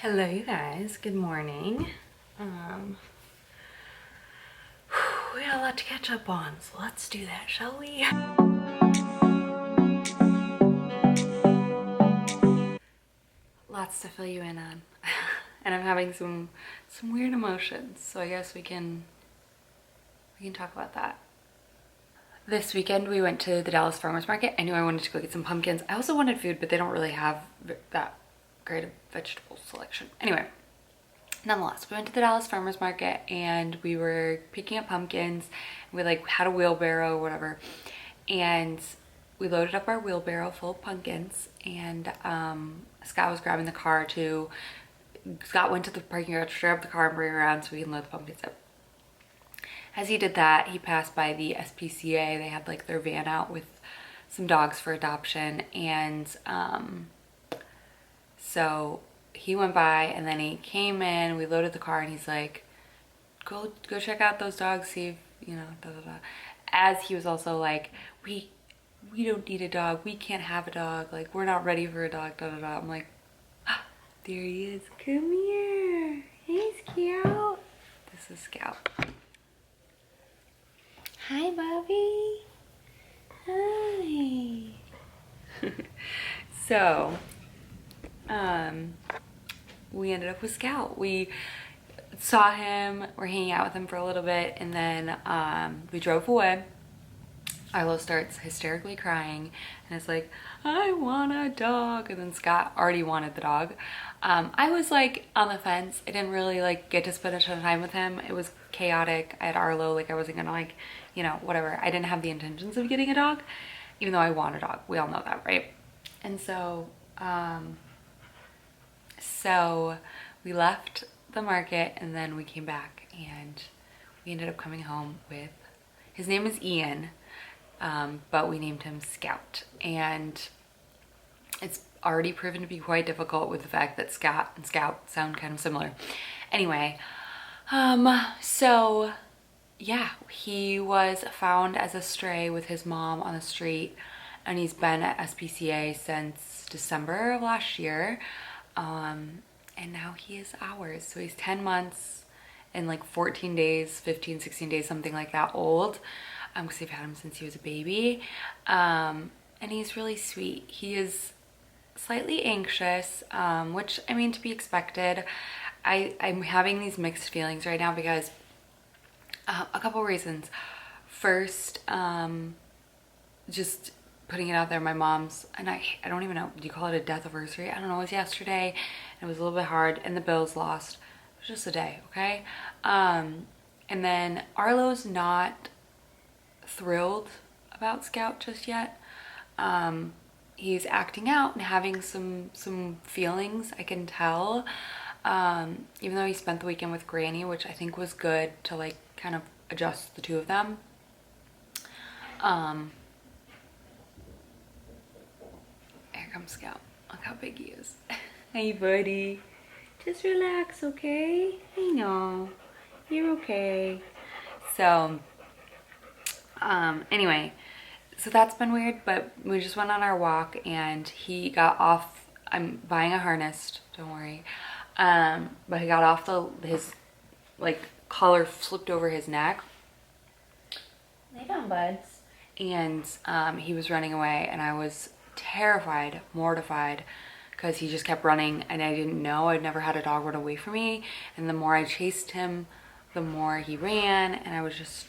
Hello you guys, good morning. We got a lot to catch up on, so let's do that, shall we? Lots to fill you in on. And I'm having some weird emotions, so I guess we can talk about that. This weekend we went to the Dallas Farmers Market. I knew I wanted to go get some pumpkins. I also wanted food, but they don't really have that great a vegetable selection. Anyway, nonetheless, we went to the Dallas Farmers Market and we were picking up pumpkins. We had a wheelbarrow or whatever, and we loaded up our wheelbarrow full of pumpkins, and Scott was grabbing the car too. Scott went to the parking garage to grab the car and bring it around so we can load the pumpkins up. As he did that, he passed by the SPCA. They had their van out with some dogs for adoption, and so he went by, and then he came in, we loaded the car, and he's like, go check out those dogs, see if, da da da. As he was also like, we don't need a dog, we can't have a dog, we're not ready for a dog, da da da. I'm like, ah, there he is, come here, hey Scout. This is Scout. Hi Bobby. Hi. So we ended up with Scout. We saw him, we're hanging out with him for a little bit, and then we drove away. Arlo starts hysterically crying and is like, I want a dog. And then Scott already wanted the dog. I was on the fence. I didn't really get to spend a ton of time with him. It was chaotic. I had Arlo, I wasn't gonna whatever. I didn't have the intentions of getting a dog, even though I want a dog. We all know that, right? And so we left the market, and then we came back, and we ended up coming home with, his name is Ian, but we named him Scout. And it's already proven to be quite difficult with the fact that Scott and Scout sound kind of similar. Anyway, so yeah, he was found as a stray with his mom on the street, and he's been at SPCA since December of last year. And now he is ours. So he's 10 months and 14 days, 15, 16 days, something like that old. Because they've had him since he was a baby. And he's really sweet. He is slightly anxious, which, I mean, to be expected. I'm having these mixed feelings right now because a couple reasons. First, just putting it out there, my mom's, and I don't even know, do you call it a death anniversary? I don't know, it was yesterday, and it was a little bit hard, and the Bills lost. It was just a day, okay? And then Arlo's not thrilled about Scout just yet. He's acting out and having some feelings, I can tell. Even though he spent the weekend with Granny, which I think was good to kind of adjust the two of them. Here comes Scout. Look how big he is. Hey buddy, just relax, okay? I know, you're okay. So anyway, so that's been weird, but we just went on our walk and he got off. I'm buying a harness, don't worry. But he got off his collar slipped over his neck. Lay down, buds. And he was running away, and I was terrified, mortified, because he just kept running, and I didn't know. I'd never had a dog run away from me, and the more I chased him, the more he ran, and I was just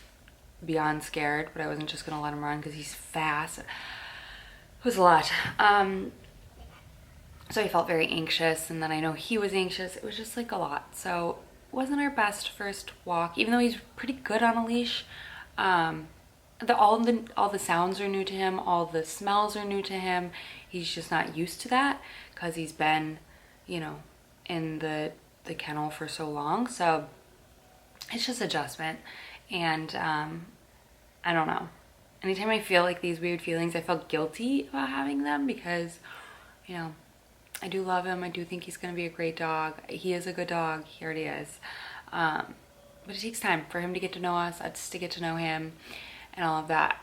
beyond scared, but I wasn't just gonna let him run because he's fast. It was a lot. So I felt very anxious, and then I know he was anxious. It was just a lot. So it wasn't our best first walk, even though he's pretty good on a leash. All the sounds are new to him, all the smells are new to him. He's just not used to that because he's been, in the kennel for so long. So it's just adjustment. And I don't know. Anytime I feel these weird feelings, I felt guilty about having them because, I do love him. I do think he's going to be a great dog. He is a good dog. He already is. But it takes time for him to get to know us, us to get to know him, and all of that.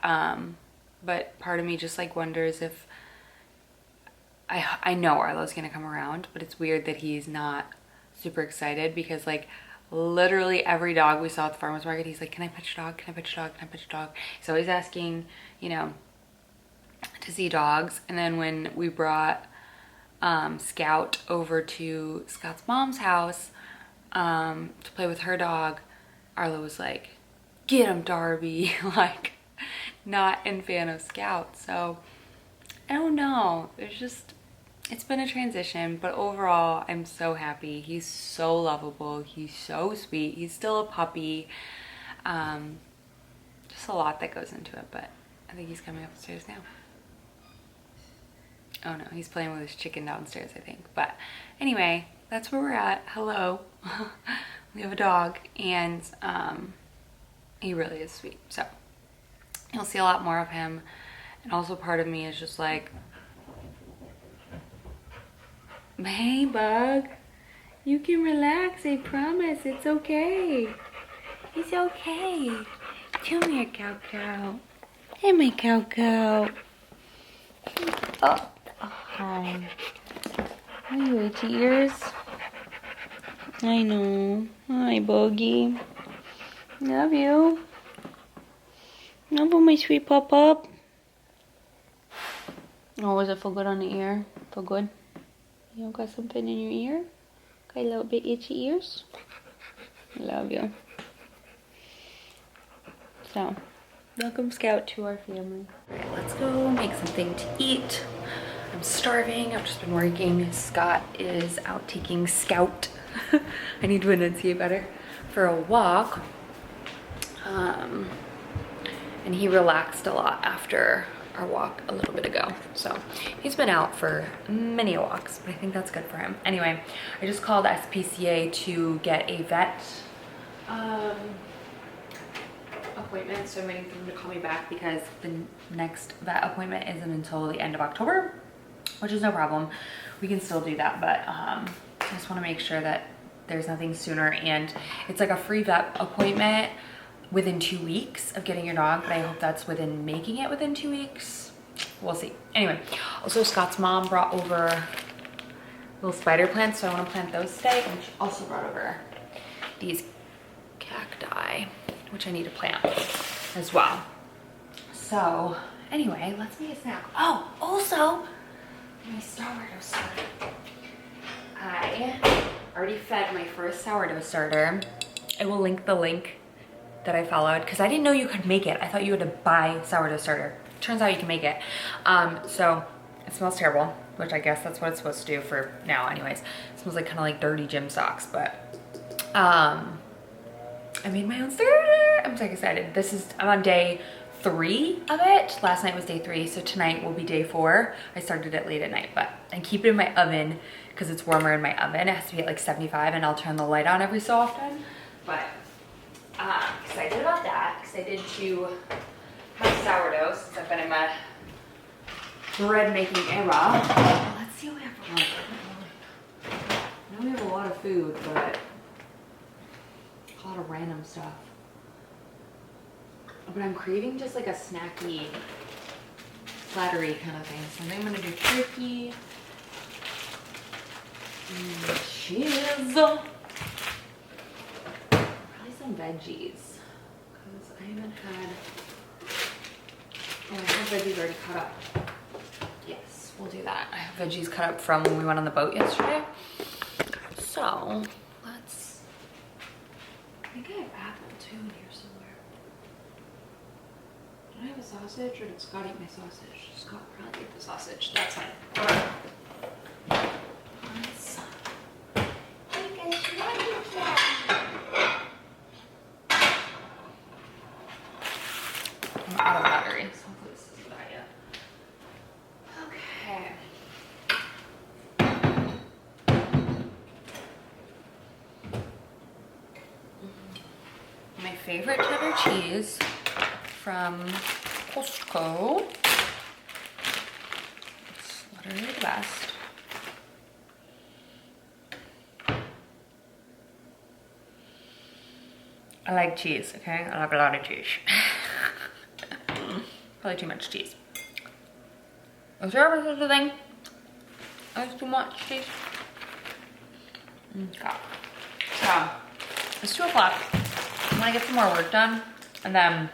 But part of me just wonders if I know Arlo's going to come around, but it's weird that he's not super excited because like literally every dog we saw at the farmer's market, he's like, can I pet your dog? Can I pet your dog? Can I pet your dog? He's always asking, you know, to see dogs. And then when we brought Scout over to Scott's mom's house to play with her dog, Arlo was like, get him, Darby. Like, not a fan of Scout. So I don't know, it's been a transition, but overall I'm so happy. He's so lovable, he's so sweet, he's still a puppy. Just a lot that goes into it, but I think he's coming upstairs now. Oh no, he's playing with his chicken downstairs, I think. But anyway, that's where we're at. Hello. We have a dog, and he really is sweet. So you'll see a lot more of him. And also part of me is just like, hey bug, you can relax, I promise, it's okay. It's okay. Come here, cow cow. Hey my cow cow. Oh. Hi. Are you itchy ears? I know. Hi, Bogey. Love you. Love you, my sweet pop-up. Oh, does it feel good on the ear? Feel good? You got something in your ear? Got a little bit itchy ears? Love you. So, welcome Scout to our family. Alright, let's go make something to eat. I'm starving. I've just been working. Scott is out taking Scout. I need to enunciate better. For a walk. And he relaxed a lot after our walk a little bit ago. So he's been out for many walks, but I think that's good for him. Anyway, I just called SPCA to get a vet appointment. So I'm waiting for them to call me back because the next vet appointment isn't until the end of October. Which is no problem. We can still do that, but I just want to make sure that there's nothing sooner. And it's like a free vet appointment within 2 weeks of getting your dog, but I hope that's within making it within 2 weeks. We'll see. Anyway, also Scott's mom brought over little spider plants, so I want to plant those today. And she also brought over these cacti, which I need to plant as well. So anyway, let's make a snack. Oh, also, my sourdough starter. I already fed my first sourdough starter. I will link the link that I followed because I didn't know you could make it. I thought you had to buy sourdough starter. Turns out you can make it. So it smells terrible, which I guess that's what it's supposed to do for now anyways. It smells like kind of like dirty gym socks, but I made my own starter. I'm so excited. I'm on day 3 of it. Last night was day 3, so tonight will be day 4. I started it late at night, but I keep it in my oven because it's warmer in my oven. It has to be at like 75, and I'll turn the light on every so often. But excited about that. Excited to have sourdough since I've been in my bread making era. Let's see what we have for lunch. I know we have a lot of food, but a lot of random stuff. But I'm craving just like a snacky, flattery kind of thing. So I think I'm gonna do turkey, cheese, probably some veggies, because I haven't had, oh, I have veggies already cut up. Yes, we'll do that. I have veggies cut up from when we went on the boat yesterday. So let's, I think I have apple too in here somewhere. Did I have a sausage or did Scott eat my sausage? Scott probably ate the sausage. That's fine. Alright. Let's... I'm out of battery, so hopefully this isn't that yet. Okay. My favorite cheddar cheese from Costco. It's literally the best. I like cheese, okay? I like a lot of cheese. Probably too much cheese. Is there ever such a thing? That's too much cheese. Okay. So, it's 2 o'clock. I'm gonna get some more work done, and then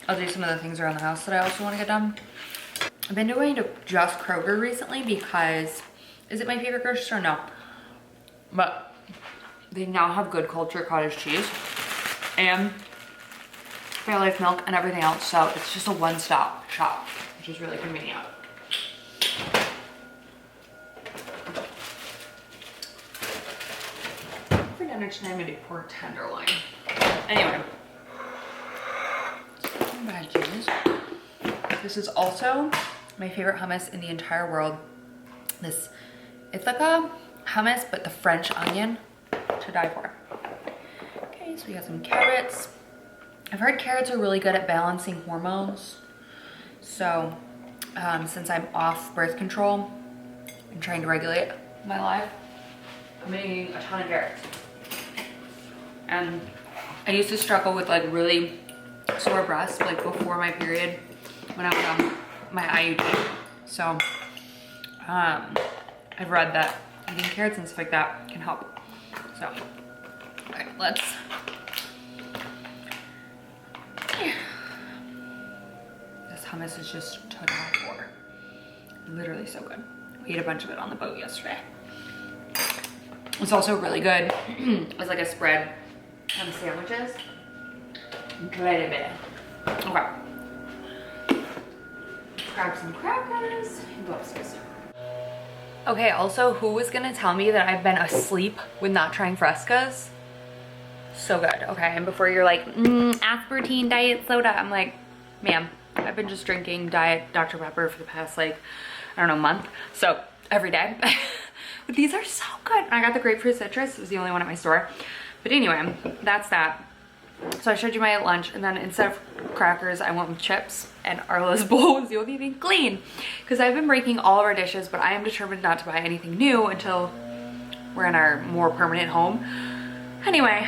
I'll do some of the things around the house that I also want to get done. I've been going to just Kroger recently because, is it my favorite grocery store? No. But they now have Good Culture cottage cheese and Fairlife milk and everything else. So it's just a one-stop shop, which is really convenient. For dinner tonight, I'm gonna do pork tenderloin. Anyway, veggies. This is also my favorite hummus in the entire world. It's like a hummus, but the French onion to die for. Okay, so we got some carrots. I've heard carrots are really good at balancing hormones. So since I'm off birth control and trying to regulate my life, I'm eating a ton of carrots. And I used to struggle with like really sore breasts like before my period when I was on my IUD. So I've read that eating carrots and stuff like that can help. So, all right, let's. This hummus is just to die for. Literally so good. We ate a bunch of it on the boat yesterday. It's also really good as like a spread on sandwiches. Incredible. Okay. Grab some crackers and go upstairs. Okay, also, who was gonna tell me that I've been asleep with not trying Frescas? So good, okay, and before you're like, aspartame diet soda, I'm like, ma'am, I've been just drinking diet Dr. Pepper for the past like, I don't know, month, so every day. But these are so good. I got the grapefruit citrus, it was the only one at my store. But anyway, that's that. So I showed you my lunch, and then instead of crackers, I went with chips, and Arla's bowl was the only thing clean. Because I've been breaking all of our dishes, but I am determined not to buy anything new until we're in our more permanent home. Anyway,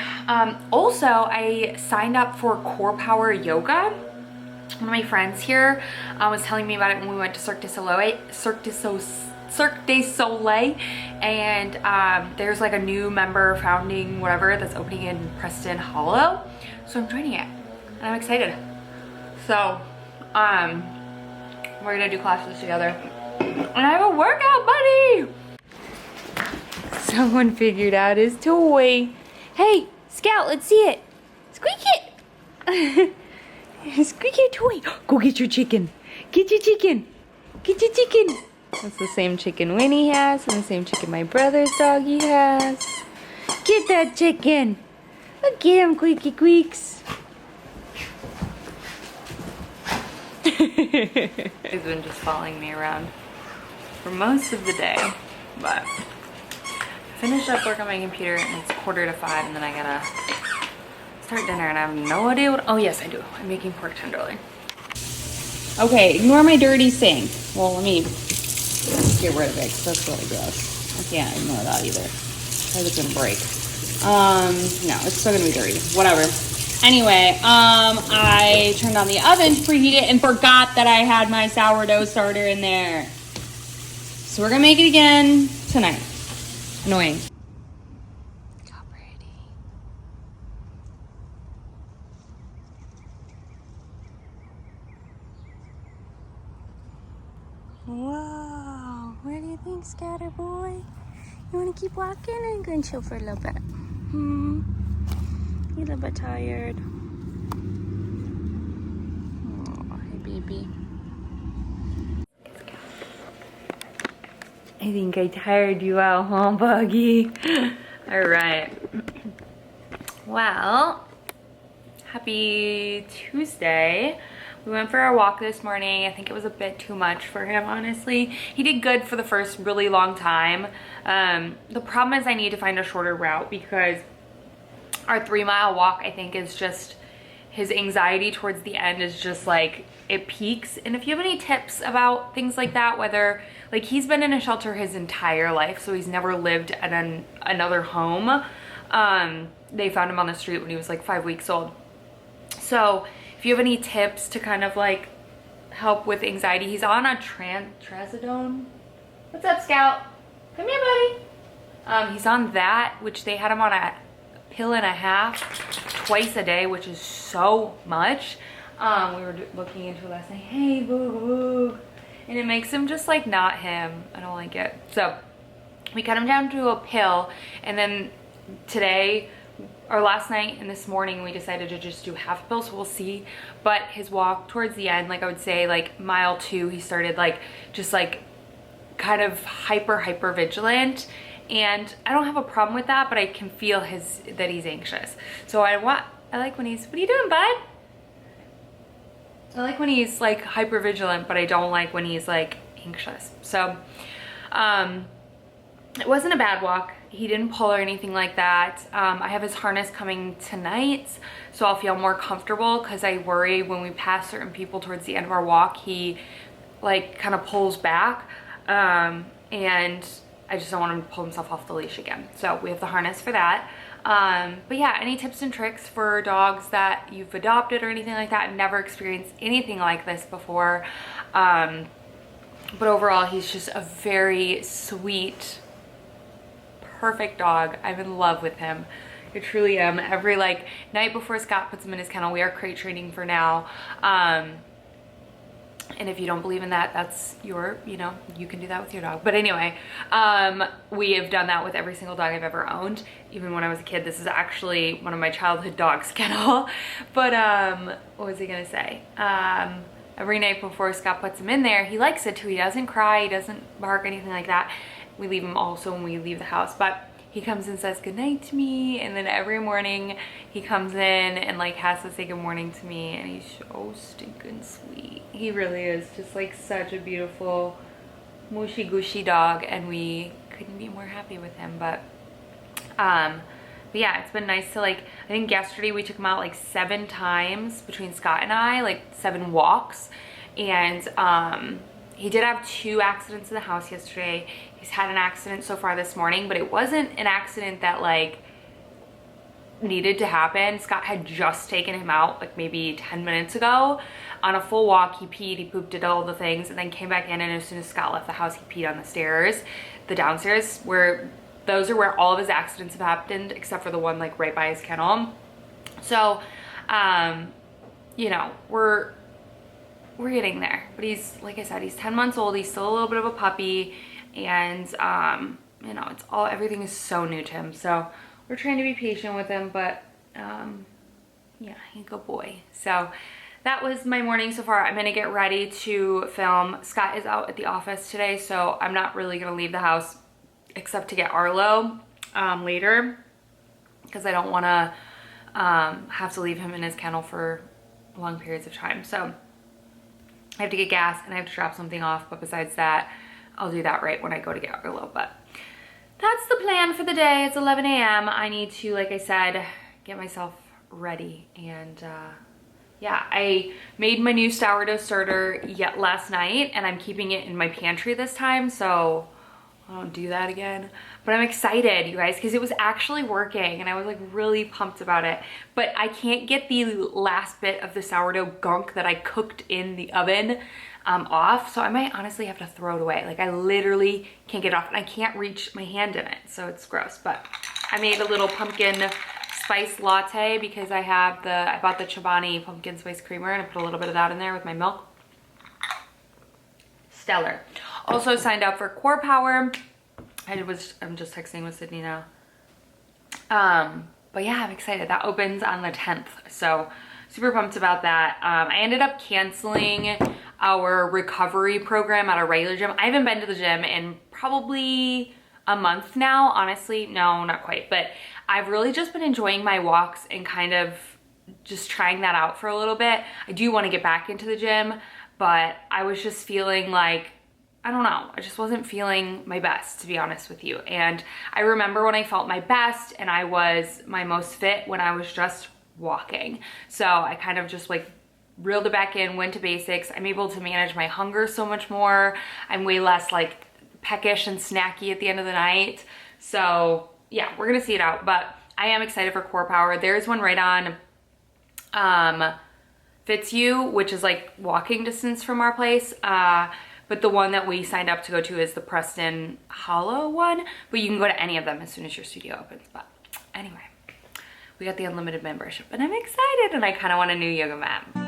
also I signed up for Core Power Yoga. One of my friends here was telling me about it when we went to Cirque du Soleil, and there's like a new member founding whatever that's opening in Preston Hollow, so I'm joining it and I'm excited. So we're gonna do classes together and I have a workout buddy. Someone figured out his toy. Hey Scout, let's see it. Squeak it. Squeak your toy. Go get your chicken. Get your chicken. Get your chicken. That's the same chicken Winnie has and the same chicken my brother's doggy has. Get that chicken. Look at him, Queaky Queeks. He's been just following me around for most of the day, but I finished up work on my computer and it's 4:45, and then I gotta start dinner and I have no idea what, oh yes I do. I'm making pork tenderloin. Okay, ignore my dirty sink. Well, let me get rid of it because that's really gross. I can't ignore that either. It's gonna break. No, it's still gonna be dirty. Whatever. Anyway, I turned on the oven to preheat it and forgot that I had my sourdough starter in there. So we're gonna make it again tonight. Annoying. How pretty. Whoa, what do you think, Scatter Boy? You want to keep walking or you going to chill for a little bit? You a little bit tired. Oh, hey, baby. I think I tired you out, huh, Buggy? All right. Well, happy Tuesday. We went for our walk this morning. I think it was a bit too much for him, honestly. He did good for the first really long time. The problem is I need to find a shorter route because our 3-mile walk, I think, is just, his anxiety towards the end is just like, it peaks. And if you have any tips about things like that, whether, like, he's been in a shelter his entire life, so he's never lived at another home. They found him on the street when he was like 5 weeks old. So if you have any tips to kind of like help with anxiety, he's on a trazodone. What's up, Scout? Come here, buddy. He's on that, which they had him on a pill and a half twice a day, which is so much. We were looking into it last night. Hey, boo boo. And it makes him just like not him. I don't like it. So we cut him down to a pill, and then today or last night and this morning we decided to just do half a pill, so we'll see. But his walk towards the end, like I would say like mile 2, he started like just like kind of hyper vigilant, and I don't have a problem with that, but I can feel that he's anxious. So I like when he's, what are you doing, bud? I like when he's like hyper vigilant, but I don't like when he's like anxious. So it wasn't a bad walk. He didn't pull or anything like that. I have his harness coming tonight, so I'll feel more comfortable, because I worry when we pass certain people towards the end of our walk, he like kind of pulls back, and I just don't want him to pull himself off the leash again. So we have the harness for that. But yeah, any tips and tricks for dogs that you've adopted or anything like that? I've never experienced anything like this before. But overall, he's just a very sweet, perfect dog. I'm in love with him. I truly am. Every like night before Scott puts him in his kennel, we are crate training for now. And if you don't believe in that, that's your, you know, you can do that with your dog. But anyway, we have done that with every single dog I've ever owned. Even when I was a kid, this is actually one of my childhood dogs' kennel. But what was I gonna say? Every night before Scott puts him in there, he likes it too. He doesn't cry, he doesn't bark, anything like that. We leave him also when we leave the house, but he comes and says goodnight to me, and then every morning he comes in and like has to say good morning to me, and he's so stinking sweet. He really is just like such a beautiful mushy gushy dog, and we couldn't be more happy with him. But yeah, it's been nice to like, I think yesterday we took him out like 7 times between Scott and I, like 7 walks, and he did have 2 accidents in the house yesterday. He's had an accident so far this morning, but it wasn't an accident that like needed to happen. Scott had just taken him out like maybe 10 minutes ago on a full walk. He peed, he pooped, did all the things, and then came back in, and as soon as Scott left the house, he peed on the stairs, the downstairs, where those are where all of his accidents have happened, except for the one like right by his kennel. So you know, we're getting there. But he's, like I said, he's 10 months old. He's still a little bit of a puppy, and you know, everything is so new to him. So we're trying to be patient with him, but yeah, he's a good boy. So that was my morning so far. I'm gonna get ready to film. Scott is out at the office today, so I'm not really gonna leave the house except to get Arlo later, because I don't wanna have to leave him in his kennel for long periods of time. So I have to get gas and I have to drop something off, but besides that, I'll do that right when I go to get Arlo. But that's the plan for the day. It's 11 a.m. I need to, like I said, get myself ready. And yeah, I made my new sourdough starter yet last night, and I'm keeping it in my pantry this time, so I don't do that again. But I'm excited, you guys, because it was actually working, and I was like really pumped about it. But I can't get the last bit of the sourdough gunk that I cooked in the oven off, so I might honestly have to throw it away. Like, I literally can't get it off, and I can't reach my hand in it, so it's gross. But I made a little pumpkin spice latte because I bought the Chobani pumpkin spice creamer, and I put a little bit of that in there with my milk. Stellar. Also signed up for Core Power. I'm just texting with Sydney now. But yeah, I'm excited. That opens on the 10th, so super pumped about that. I ended up canceling our recovery program at a regular gym. I haven't been to the gym in probably a month now, honestly. No, not quite, but I've really just been enjoying my walks and kind of just trying that out for a little bit. I do want to get back into the gym, but I was just feeling like, I don't know, I just wasn't feeling my best, to be honest with you. And I remember when I felt my best and I was my most fit when I was just walking. So I kind of just like reeled it back in, went to basics. I'm able to manage my hunger so much more. I'm way less like peckish and snacky at the end of the night. So yeah, we're gonna see it out, but I am excited for Core Power. There's one right on Fitzhugh, which is like walking distance from our place. but the one that we signed up to go to is the Preston Hollow one, but you can go to any of them as soon as your studio opens. But anyway, we got the unlimited membership and I'm excited, and I kind of want a new yoga mat.